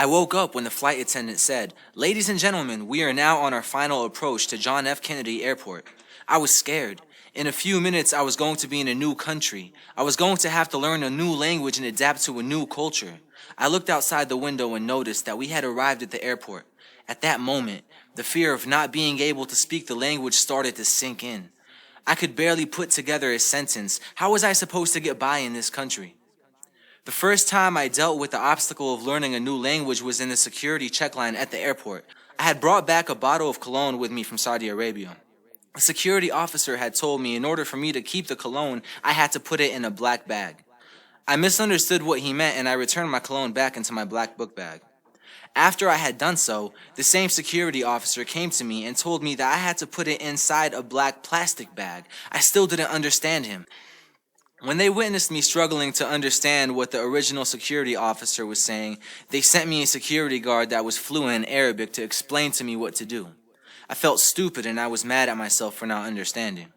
I woke up when the flight attendant said, "Ladies and gentlemen, we are now on our final approach to John F. Kennedy Airport." I was scared. In a few minutes, I was going to be in a new country. I was going to have to learn a new language and adapt to a new culture. I looked outside the window and noticed that we had arrived at the airport. At that moment, the fear of not being able to speak the language started to sink in. I could barely put together a sentence. How was I supposed to get by in this country? The first time I dealt with the obstacle of learning a new language was in the security check line at the airport. I had brought back a bottle of cologne with me from Saudi Arabia. A security officer had told me in order for me to keep the cologne, I had to put it in a black bag. I misunderstood what he meant and I returned my cologne back into my black book bag. After I had done so, the same security officer came to me and told me that I had to put it inside a black plastic bag. I still didn't understand him. When they witnessed me struggling to understand what the original security officer was saying, they sent me a security guard that was fluent in Arabic to explain to me what to do. I felt stupid and I was mad at myself for not understanding.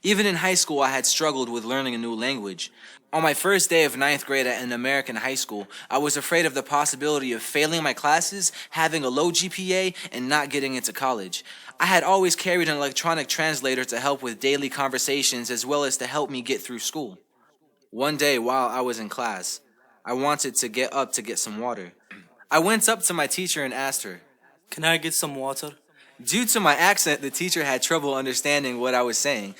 Even in high school, I had struggled with learning a new language. On my first day of 9th grade at an American high school, I was afraid of the possibility of failing my classes, having a low GPA, and not getting into college. I had always carried an electronic translator to help with daily conversations as well as to help me get through school. One day while I was in class, I wanted to get up to get some water. I went up to my teacher and asked her, "Can I get some water?" Due to my accent, the teacher had trouble understanding what I was saying.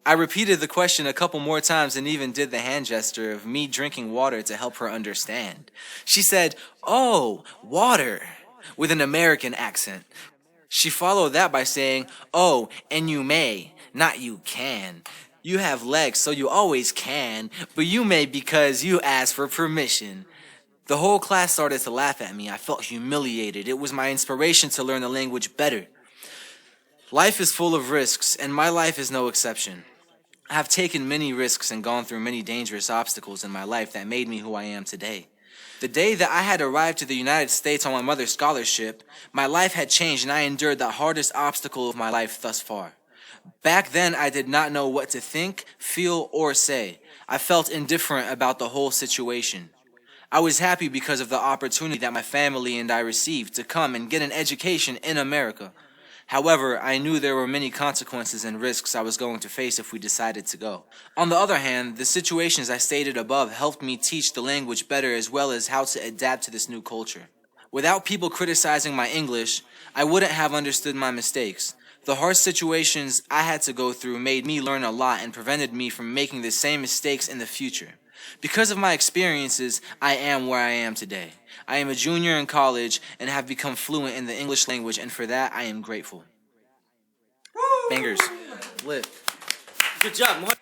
I repeated the question a couple more times and even did the hand gesture of me drinking water to help her understand. She said, "Oh, water," with an American accent. She followed that by saying, "Oh, and you may, not you can. You have legs, so you always can, but you may because you asked for permission." The whole class started to laugh at me. I felt humiliated. It was my inspiration to learn the language better. Life is full of risks, and my life is no exception. I have taken many risks and gone through many dangerous obstacles in my life that made me who I am today. The day that I had arrived to the United States on my mother's scholarship, my life had changed and I endured the hardest obstacle of my life thus far. Back then, I did not know what to think, feel, or say. I felt indifferent about the whole situation. I was happy because of the opportunity that my family and I received to come and get an education in America. However, I knew there were many consequences and risks I was going to face if we decided to go. On the other hand, the situations I stated above helped me teach the language better as well as how to adapt to this new culture. Without people criticizing my English, I wouldn't have understood my mistakes. The harsh situations I had to go through made me learn a lot and prevented me from making the same mistakes in the future. Because of my experiences, I am where I am today. I am a junior in college and have become fluent in the English language, and for that, I am grateful. Bangers. Lit. Good job.